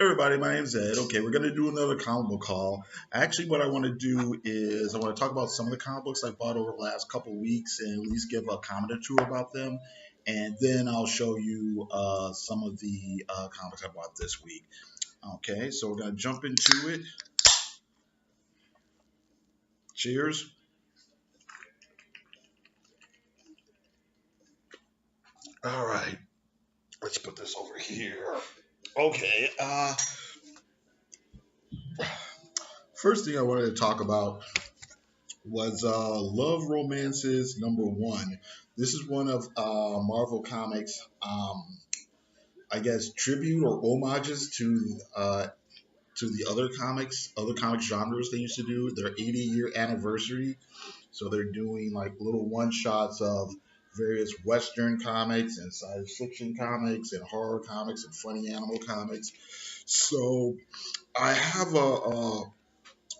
Everybody, my name's Ed. Okay, we're gonna do another comic book haul. Actually, what I want to do is I want to talk about some of the comic books I bought over the last couple weeks and at least give a comment or two about them, and then I'll show you some of the comics I bought this week. Okay, so we're gonna jump into it. Cheers. All right, let's put this over here. Okay. First thing I wanted to talk about was Love Romances #1. This is one of Marvel Comics, I guess, tribute or homages to the other comic genres they used to do. Their 80-year anniversary, so they're doing like little one shots of various Western comics and science fiction comics and horror comics and funny animal comics. So I have a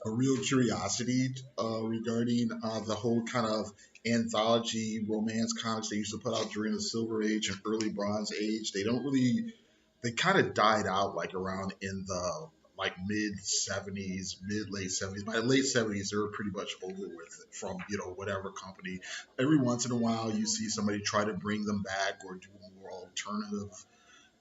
real curiosity regarding the whole kind of anthology romance comics they used to put out during the Silver Age and early Bronze Age. They kind of died out like around in the like mid 70s, mid late 70s. By the late 70s, they were pretty much over with from whatever company. Every once in a while, you see somebody try to bring them back or do more alternative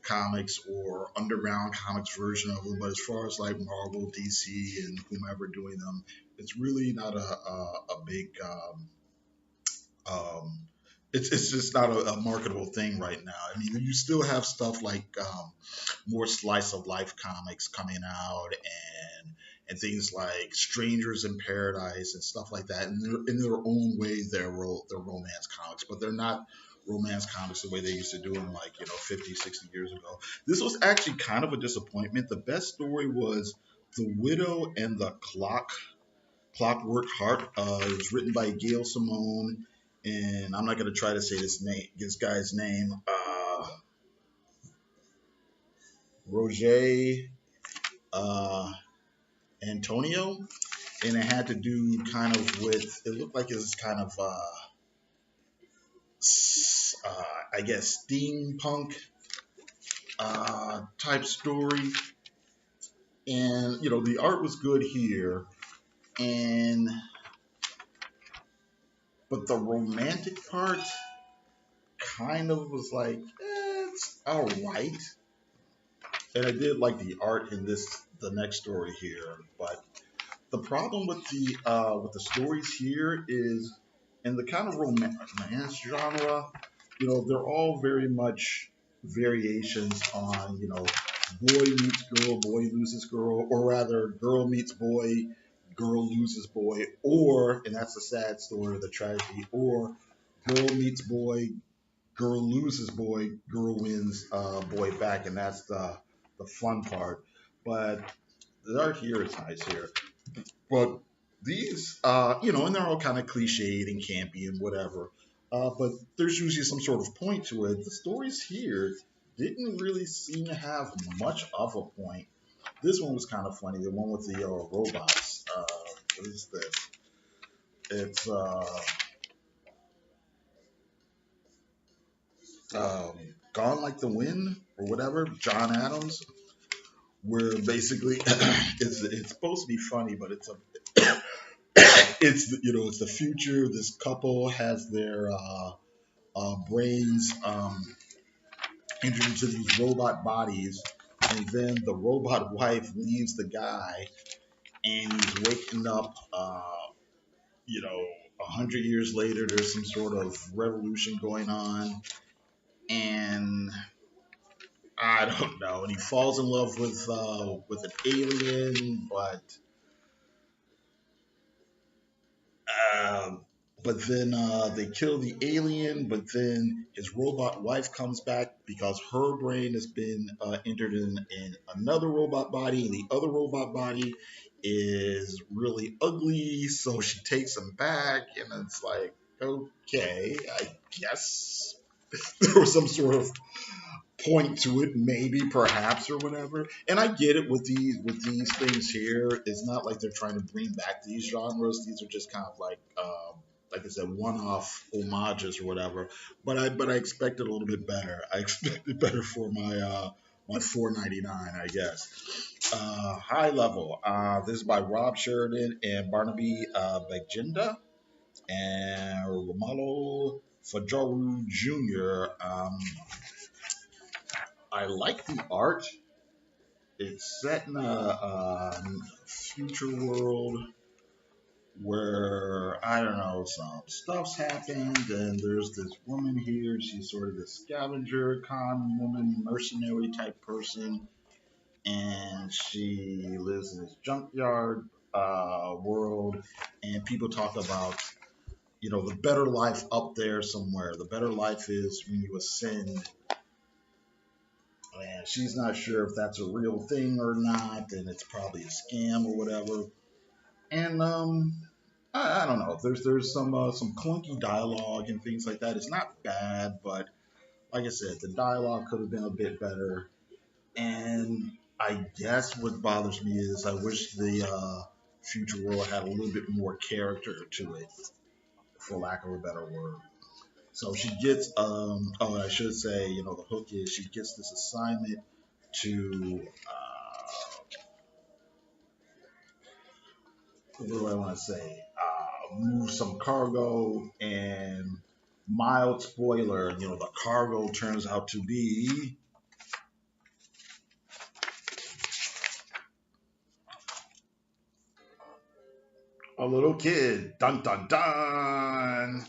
comics or underground comics version of them. But as far as like Marvel, DC, and whomever doing them, it's really not a big. Um, it's just not a marketable thing right now. I mean, you still have stuff like more slice of life comics coming out and things like Strangers in Paradise and stuff like that. And in their own way, they're romance comics, but they're not romance comics the way they used to do them like 50, 60 years ago. This was actually kind of a disappointment. The best story was The Widow and the Clockwork Heart. It was written by Gail Simone, and I'm not going to try to say this guy's name. Roger uh, Antonio, and it had to do kind of with. It looked like it was kind of I guess steampunk type story, and the art was good here, and but the romantic part kind of was like it's all right, and I did like the art in the next story here, but the problem with the stories here is in the kind of romance genre, they're all very much variations on, boy meets girl, boy loses girl, or rather, girl meets boy, girl loses boy, or, and that's the sad story, the tragedy, or girl meets boy, girl loses boy, girl wins boy back, and that's the fun part. But the art here is nice here. But these, and they're all kind of cliched and campy and whatever. But there's usually some sort of point to it. The stories here didn't really seem to have much of a point. This one was kind of funny. The one with the robots. What is this? It's um, Gone Like the Wind or whatever. John Adams. Where basically it's supposed to be funny, but it's a it's the future. This couple has their brains entered into these robot bodies, and then the robot wife leaves the guy, and he's waking up. 100 years later, there's some sort of revolution going on, and I don't know. And he falls in love with an alien, Um, but then they kill the alien, but then his robot wife comes back because her brain has been entered in another robot body, and the other robot body is really ugly, so she takes him back, and it's like, okay, I guess there was some sort of point to it, maybe, perhaps, or whatever. And I get it with these things here. It's not like they're trying to bring back these genres. These are just kind of like I said, one-off homages or whatever. But I expected a little bit better. I expected better for like 4.99, I guess. High level. This is by Rob Sheridan and Barnaby Baginda and Romalo Fajaru Jr. I like the art. It's set in a future world where I don't know, some stuff's happened, and there's this woman here. She's sort of this scavenger, con woman, mercenary type person, and she lives in this junkyard world. And people talk about, the better life up there somewhere. The better life is when you ascend. And she's not sure if that's a real thing or not, and it's probably a scam or whatever. And I don't know. There's some clunky dialogue and things like that. It's not bad, but like I said, the dialogue could have been a bit better. And I guess what bothers me is I wish the future world had a little bit more character to it, for lack of a better word. So she gets oh, I should say, the hook is she gets this assignment to what do I want to say? Move some cargo, and mild spoiler, the cargo turns out to be a little kid. Dun dun dun.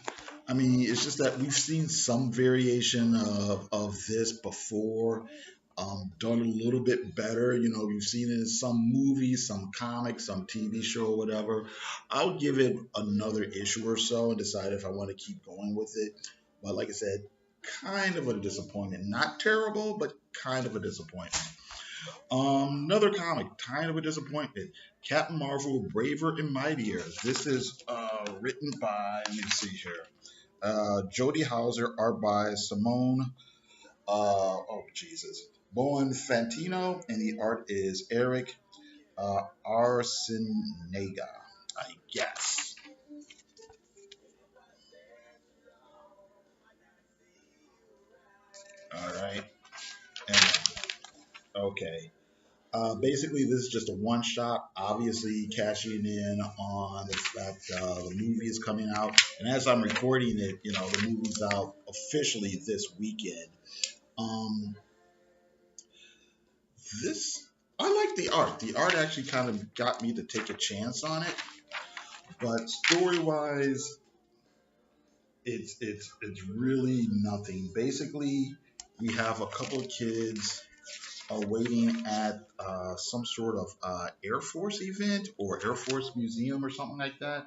I mean, it's just that we've seen some variation of this before, done a little bit better. You've seen it in some movies, some comics, some TV show, or whatever. I'll give it another issue or so and decide if I want to keep going with it. But like I said, kind of a disappointment. Not terrible, but kind of a disappointment. Another comic, kind of a disappointment. Captain Marvel, Braver and Mightier. This is written by, let me see here, Jody Hauser, art by Simone, oh Jesus, Bowen Fantino, and the art is Eric Arciniega, I guess. All right. And, okay. Basically, this is just a one shot, obviously cashing in on the fact the movie is coming out. And as I'm recording it, the movie's out officially this weekend. Um, this, I like the art. The art actually kind of got me to take a chance on it. But story wise, it's really nothing. Basically, we have a couple of kids are waiting at some sort of Air Force event or Air Force museum or something like that.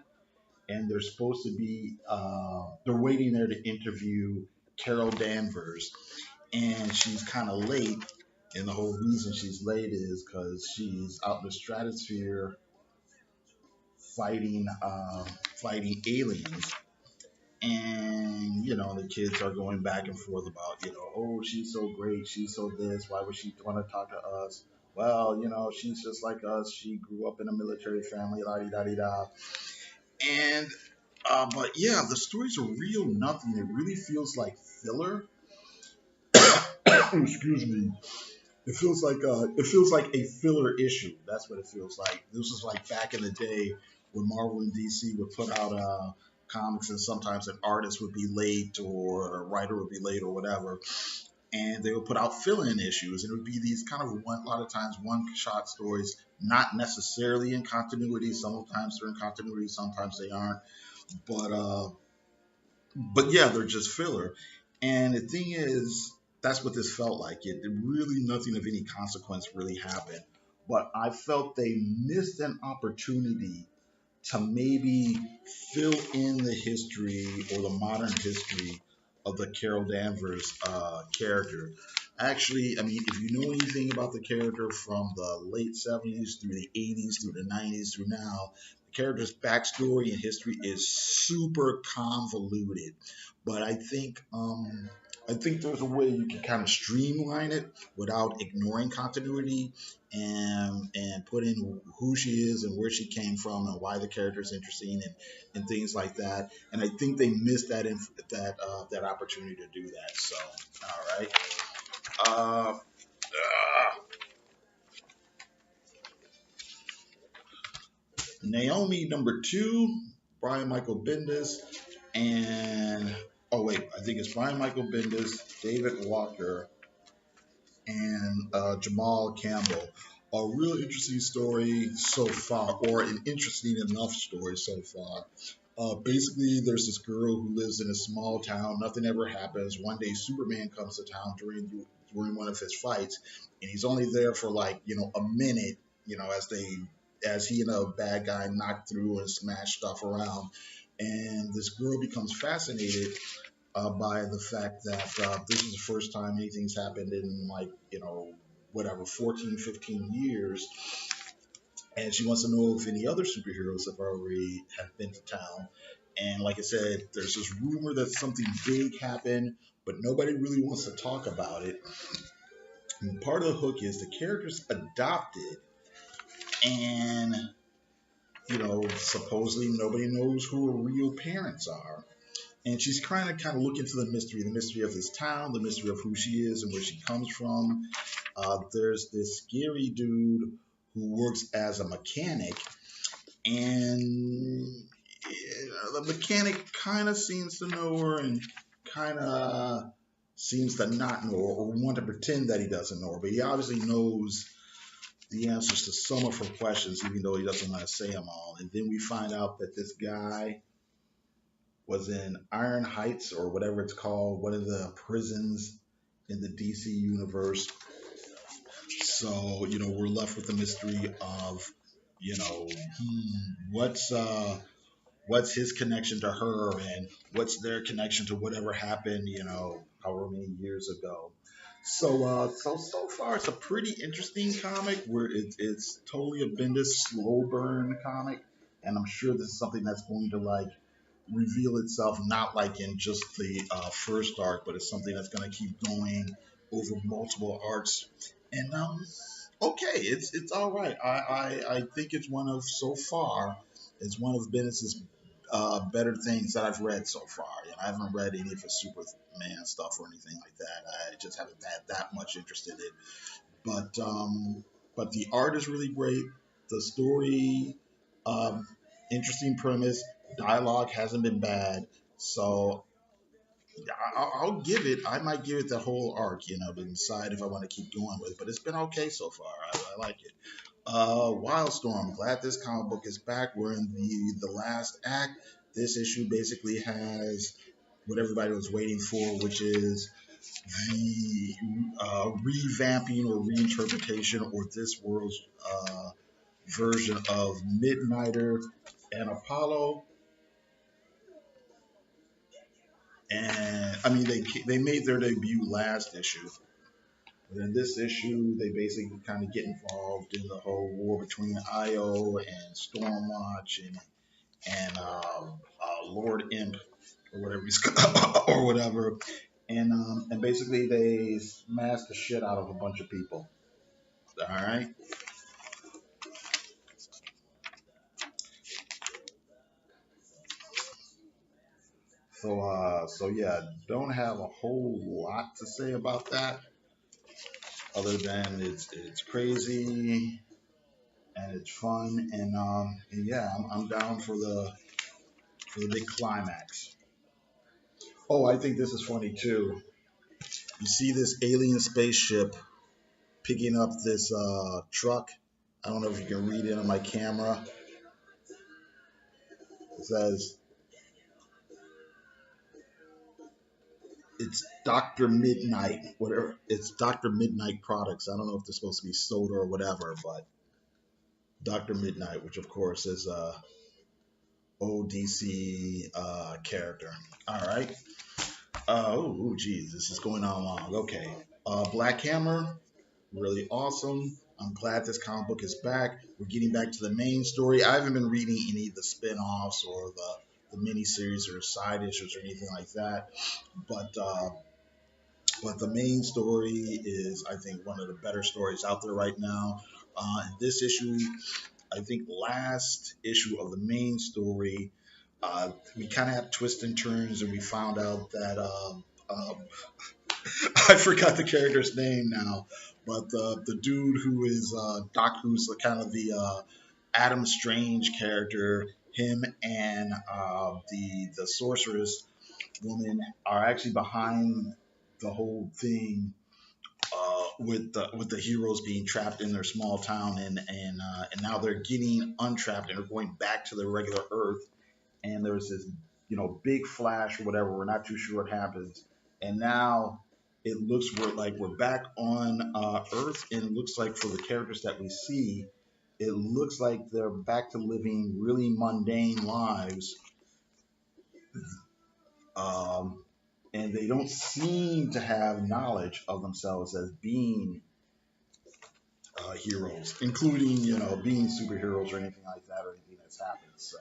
And they're supposed to be, they're waiting there to interview Carol Danvers. And she's kind of late. And the whole reason she's late is because she's out in the stratosphere fighting, fighting aliens. And the kids are going back and forth about, oh, she's so great, she's so this, why would she want to talk to us? Well, she's just like us, she grew up in a military family, la di da di da. And but yeah, the stories are real nothing. It really feels like filler. Excuse me. It feels like a filler issue. That's what it feels like. This was like back in the day when Marvel and DC would put out comics, and sometimes an artist would be late or a writer would be late or whatever, and they would put out fill-in issues, and it would be these kind of a lot of times one-shot stories, not necessarily in continuity. Sometimes they're in continuity, sometimes they aren't. But yeah, they're just filler. And the thing is, that's what this felt like. It really nothing of any consequence really happened. But I felt they missed an opportunity to maybe fill in the history or the modern history of the Carol Danvers character. Actually, I mean, if you know anything about the character from the late 70s through the 80s through the 90s through now, the character's backstory and history is super convoluted. But I think there's a way you can kind of streamline it without ignoring continuity and put in who she is and where she came from and why the character is interesting and things like that. And I think they missed that opportunity to do that. So, all right. Ah, Naomi number two, Brian Michael Bendis, and oh wait, I think it's Brian Michael Bendis, David Walker, and Jamal Campbell. A real interesting story so far, or an interesting enough story so far. Basically, there's this girl who lives in a small town. Nothing ever happens. One day, Superman comes to town during one of his fights, and he's only there for like a minute. As he and a bad guy knock through and smash stuff around, and this girl becomes fascinated by the fact that this is the first time anything's happened in like whatever 14, 15 years, and she wants to know if any other superheroes have been to town. And like I said, there's this rumor that something big happened, but nobody really wants to talk about it. And part of the hook is the character's adopted, and supposedly nobody knows who her real parents are. And she's trying to kind of look into the mystery of this town, the mystery of who she is and where she comes from. There's this scary dude who works as a mechanic, and the mechanic kind of seems to know her and kind of seems to not know her or want to pretend that he doesn't know her, but he obviously knows the answers to some of her questions, even though he doesn't want to say them all. And then we find out that this guy was in Iron Heights or whatever it's called, one of the prisons in the DC universe. So, we're left with the mystery of, what's his connection to her and what's their connection to whatever happened, however many years ago. So far it's a pretty interesting comic where it's totally a Bendis slow burn comic, and I'm sure this is something that's going to like reveal itself not like in just the first arc, but it's something that's going to keep going over multiple arcs. And okay, it's all right. I think it's one of so far. It's one of Bendis's better things that I've read so far. I haven't read any of his Superman stuff or anything like that. I just haven't had that much interest in it. But the art is really great. The story, um, interesting premise. Dialogue hasn't been bad. So I'll give it. I might give it the whole arc, to decide if I want to keep going with it. But it's been okay so far. I like it. Wildstorm. Glad this comic book is back. We're in the last act. This issue basically has what everybody was waiting for, which is the revamping or reinterpretation or this world's version of Midnighter and Apollo. And I mean, they made their debut last issue. But in this issue, they basically kind of get involved in the whole war between Io and Stormwatch and Lord Imp or whatever he's or whatever, and basically they smash the shit out of a bunch of people. All right. So yeah, don't have a whole lot to say about that, other than it's crazy and it's fun, and yeah, I'm down for the big climax. Oh, I think this is funny too. You see this alien spaceship picking up this truck. I don't know if you can read it on my camera. It says it's Dr. Midnight, whatever. It's Dr. Midnight Products. I don't know if they're supposed to be soda or whatever, but Dr. Midnight, which of course is a ODC character. All right. Geez, this is going on long. Okay. Black Hammer, really awesome. I'm glad this comic book is back. We're getting back to the main story. I haven't been reading any of the spin-offs or the miniseries or side issues or anything like that. But the main story is, I think, one of the better stories out there right now. This issue, I think, last issue of the main story, we kind of had twists and turns, and we found out that um, I forgot the character's name now, but the dude who is Doc, who's the kind of the Adam Strange character, him and the sorceress woman are actually behind the whole thing with the heroes being trapped in their small town, and now they're getting untrapped and are going back to the regular Earth. And there's this big flash or whatever. We're not too sure what happens, and now it looks like we're back on Earth, and it looks like for the characters that we see, it looks like they're back to living really mundane lives. Um, and they don't seem to have knowledge of themselves as being heroes, including being superheroes or anything like that, or anything that's happened. So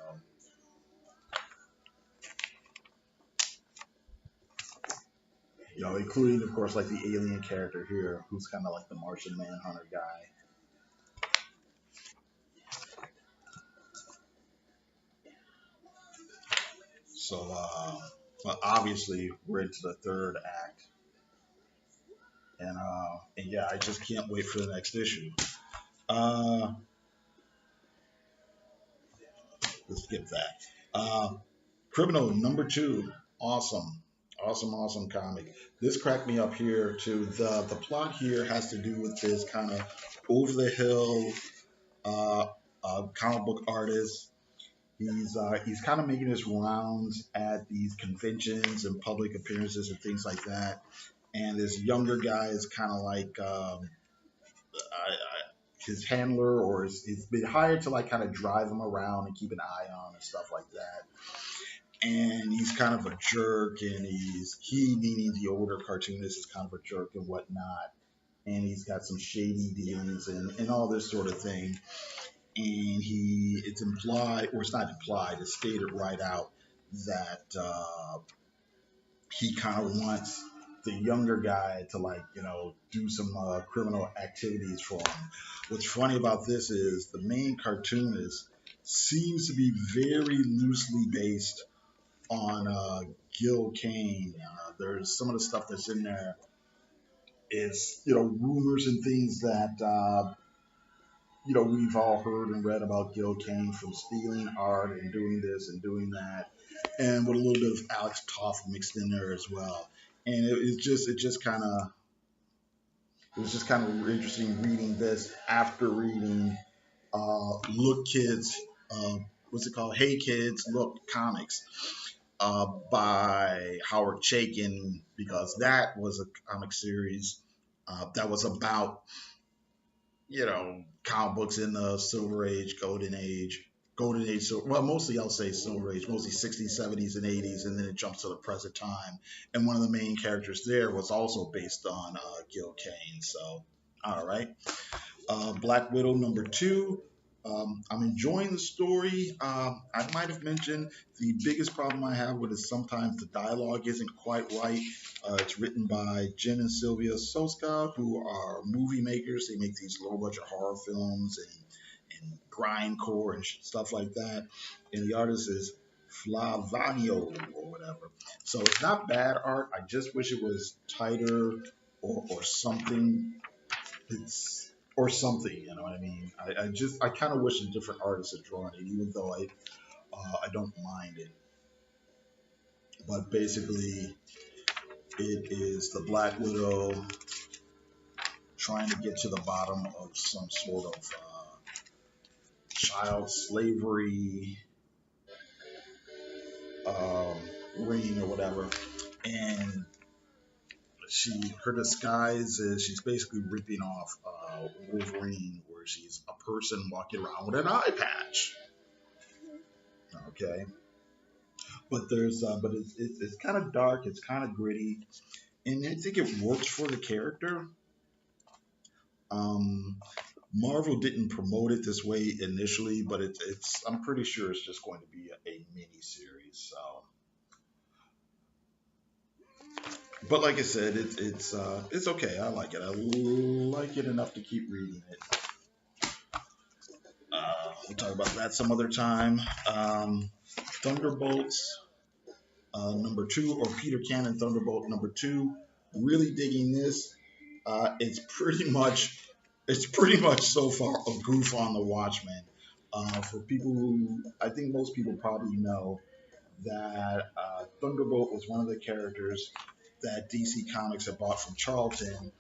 including of course like the alien character here, who's kind of like the Martian Manhunter guy. So, but obviously we're into the third act, and yeah, I just can't wait for the next issue. Uh, let's skip that. Criminal number two, awesome, awesome comic. This cracked me up here too. The plot here has to do with this kind of over the hill uh, comic book artist. He's kind of making his rounds at these conventions and public appearances and things like that. And this younger guy is kind of like his handler, or he's been hired to like kind of drive him around and keep an eye on and stuff like that. And he's kind of a jerk, and he meaning the older cartoonist is kind of a jerk and whatnot. And he's got some shady dealings and all this sort of thing. And it's implied, or it's not implied, it's stated right out that he kind of wants the younger guy to like do some criminal activities for him. What's funny about this is the main cartoonist seems to be very loosely based on Gil Kane. There's some of the stuff that's in there is rumors and things that we've all heard and read about Gil Kane from stealing art and doing this and doing that, and with a little bit of Alex Toth mixed in there as well. And it was just kind of interesting reading this after reading Look Kids, what's it called? Hey Kids, Look Comics by Howard Chaykin, because that was a comic series that was about comic books in the Silver Age, Golden Age. So, well, mostly I'll say Silver Age, mostly 60s, 70s, and 80s, and then it jumps to the present time. And one of the main characters there was also based on Gil Kane. So, all right. Black Widow number two. I'm enjoying the story. I might have mentioned the biggest problem I have with it is sometimes the dialogue isn't quite right. It's written by Jen and Sylvia Soska, who are movie makers. They make these low budget horror films and grindcore and stuff like that. And the artist is Flavanio or whatever. So it's not bad art. I just wish it was tighter or something. Or something, you know what I mean? I kind of wish a different artist had drawn it, even though I don't mind it. But basically, it is the Black Widow trying to get to the bottom of some sort of child slavery um, ring or whatever, and her disguise is she's basically ripping off Wolverine, where she's a person walking around with an eye patch. Okay, but it's kind of dark, it's kind of gritty, and I think it works for the character. Um, Marvel didn't promote it this way initially, but it's I'm pretty sure it's just going to be a mini series. So, but like I said, it's okay. I like it. I like it enough to keep reading it. We'll talk about that some other time. Thunderbolts number two, or Peter Cannon Thunderbolt number two. Really digging this. It's pretty much so far a goof on the Watchmen. For people who I think most people probably know that Thunderbolt was one of the characters that DC Comics had bought from Charlton,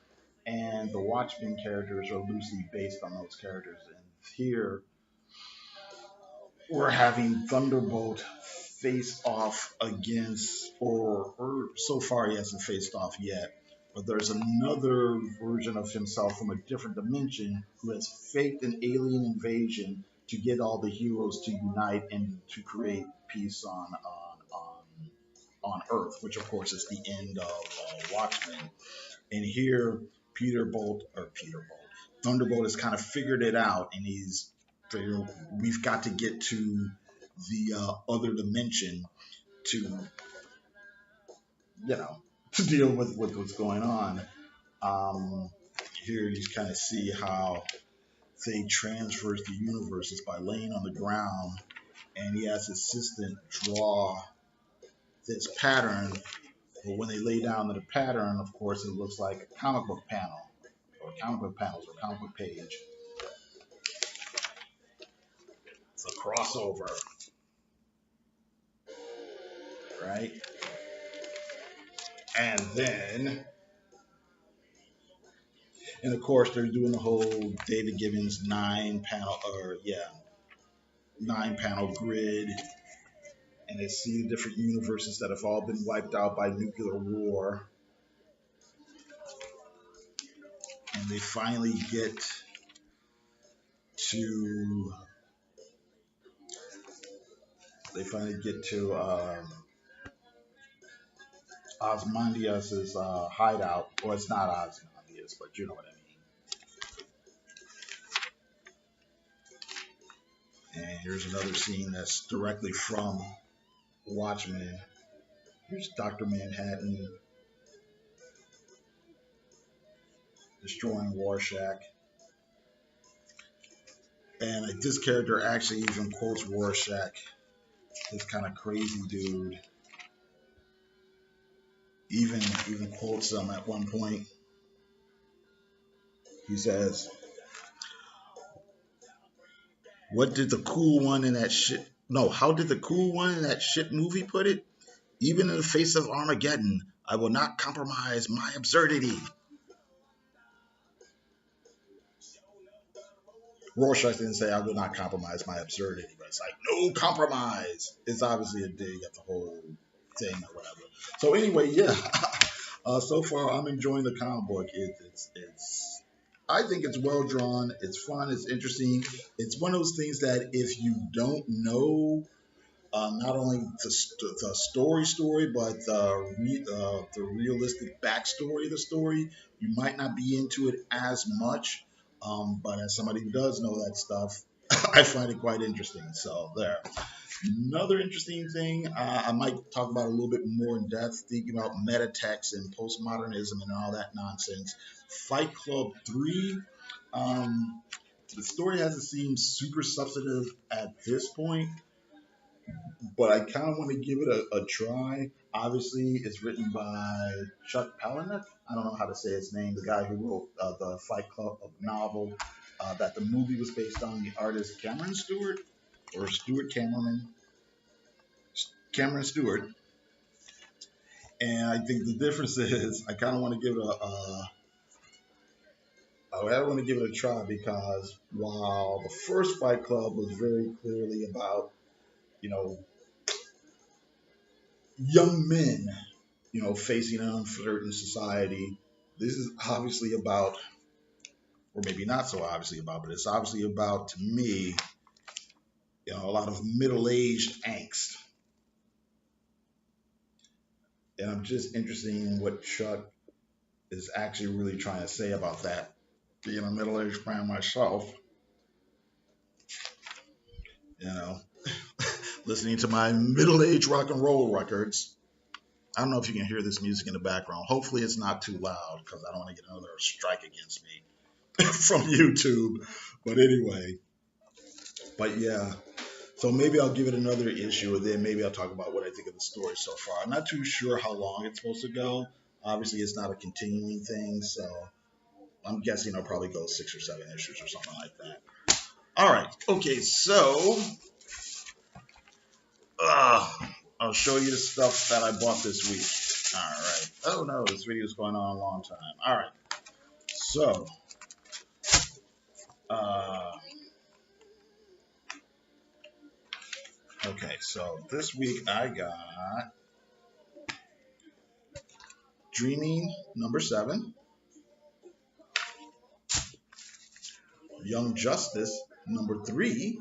and the Watchmen characters are loosely based on those characters. And here we're having Thunderbolt face off against, or so far he hasn't faced off yet, but there's another version of himself from a different dimension who has faked an alien invasion to get all the heroes to unite and to create peace on Earth, which of course is the end of Watchmen. And here, Peter Bolt, Thunderbolt has kind of figured it out, and he's figured we've got to get to the other dimension to, to deal with what's going on. Um, Here you kind of see how they transverse the universes by laying on the ground, and he has his assistant draw this pattern. But when they lay down the pattern, of course, it looks like a comic book panel, or comic book panels, or comic book page. It's a crossover, right? And then, and of course, they're doing the whole David Gibbons nine panel grid, and they see the different universes that have all been wiped out by nuclear war, and to they finally get to Osmondius's hideout. Well, it's not Osmondius, but you know what I mean. And here's another scene that's directly from Watchmen. Here's Dr. Manhattan destroying Rorschach. And this character actually even quotes Rorschach, this kind of crazy dude. Even quotes him at one point. He says, "What did the cool one in that shit? No, how did the cool one in that shit movie put it? Even in the face of Armageddon, I will not compromise my absurdity." Rorschach didn't say I will not compromise my absurdity, but it's like no compromise. It's obviously a dig at the whole thing or whatever. So anyway, yeah. So far, I'm enjoying the comic book. I think it's well drawn. It's fun. It's interesting. It's one of those things that if you don't know not only the story, but the realistic backstory of the story, you might not be into it as much. But as somebody who does know that stuff, I find it quite interesting. So there. Another interesting thing I might talk about a little bit more in depth, thinking about meta text and postmodernism and all that nonsense. Fight Club 3. Um, the story hasn't seemed super substantive at this point, but I kind of want to give it a try. Obviously, it's written by Chuck Palahniuk. I don't know how to say his name. The guy who wrote the Fight Club novel that the movie was based on. The artist Cameron Stewart or Stuart Cameron Stewart. And I think the difference is I kind of want to give it I want to give it a try because while the first Fight Club was very clearly about you know young men facing an uncertain society. This is obviously about, or maybe not so obviously about, but it's obviously about, to me, a lot of middle-aged angst. And I'm just interested in what Chuck is actually really trying to say about that. Being a middle-aged man myself, you know, listening to my middle-aged rock and roll records. I don't know if you can hear this music in the background. Hopefully it's not too loud because I don't want to get another strike against me from YouTube. But anyway, but yeah. So maybe I'll give it another issue, or then maybe I'll talk about what I think of the story so far. I'm not too sure how long it's supposed to go. Obviously, it's not a continuing thing, so I'm guessing I'll probably go 6 or 7 issues or something like that. All right. Okay. So, I'll show you the stuff that I bought this week. All right. Oh no, this video is going on a long time. All right. So, uh, okay. So this week I got Dreaming #7, Young Justice #3,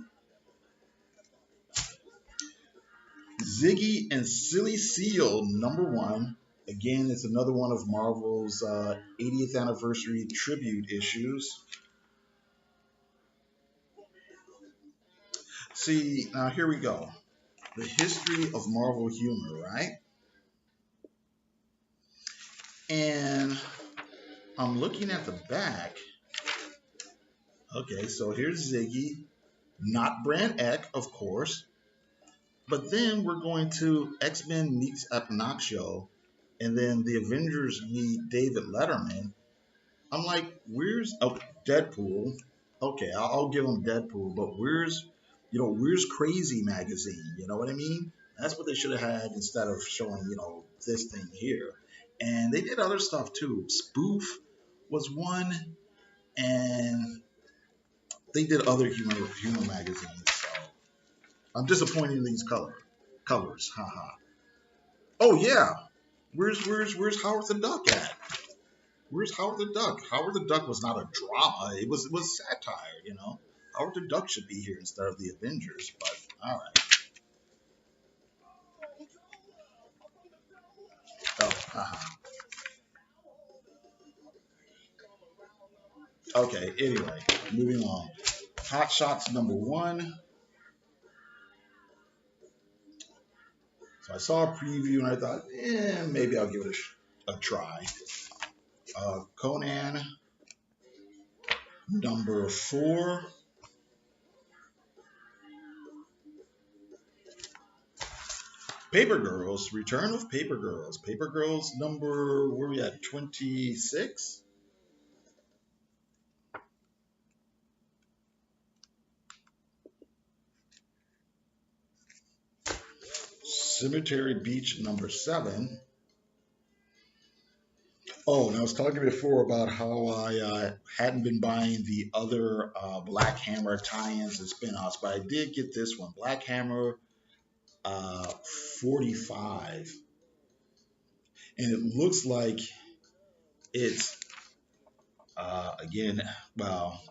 Ziggy and Silly Seal #1. Again, it's another one of Marvel's 80th anniversary tribute issues. See, now here we go. The history of Marvel humor, right? And I'm looking at the back. Okay, so here's Ziggy, not Brand X, of course. But then we're going to X-Men meets Epinocchio, and then the Avengers meet David Letterman. I'm like, where's Deadpool? Okay, I'll give him Deadpool, but where's Crazy Magazine? You know what I mean? That's what they should have had instead of showing, this thing here. And they did other stuff too. Spoof was one, and they did other humor magazines. So I'm disappointed in these covers. Haha. Oh yeah. Where's Howard the Duck at? Where's Howard the Duck? Howard the Duck was not a drama. It was satire. Howard the Duck should be here instead of the Avengers, but all right. Oh, haha. Okay, anyway, moving on. Hot Shots #1. So I saw a preview and I thought, maybe I'll give it a try. Conan #4. Paper Girls, Return of Paper Girls. Paper Girls where are we at? 26? Cemetery Beach #7. Oh, and I was talking before about how I hadn't been buying the other Black Hammer tie-ins and spin-offs, but I did get this one, Black Hammer 45. And it looks like it's, again, well,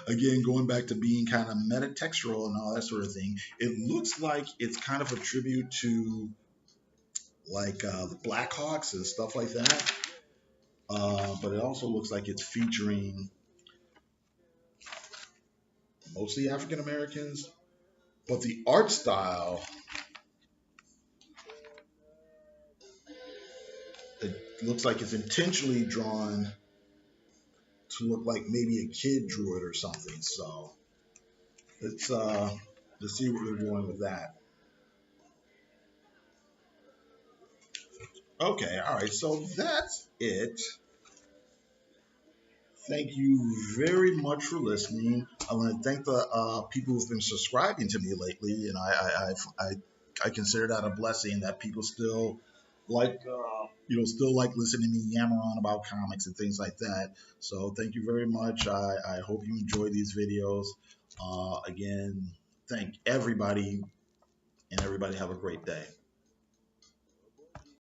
again, going back to being kind of metatextual and all that sort of thing, it looks like it's kind of a tribute to like the Blackhawks and stuff like that. But it also looks like it's featuring mostly African Americans. But the art style, it looks like it's intentionally drawn to look like maybe a kid drew it or something. So let's see what we're doing with that. Okay, all right, so that's it. Thank you very much for listening. I want to thank the people who've been subscribing to me lately, and I consider that a blessing that people still still like listening to me yammer on about comics and things like that. So thank you very much. I hope you enjoy these videos. Again, thank everybody, and everybody have a great day.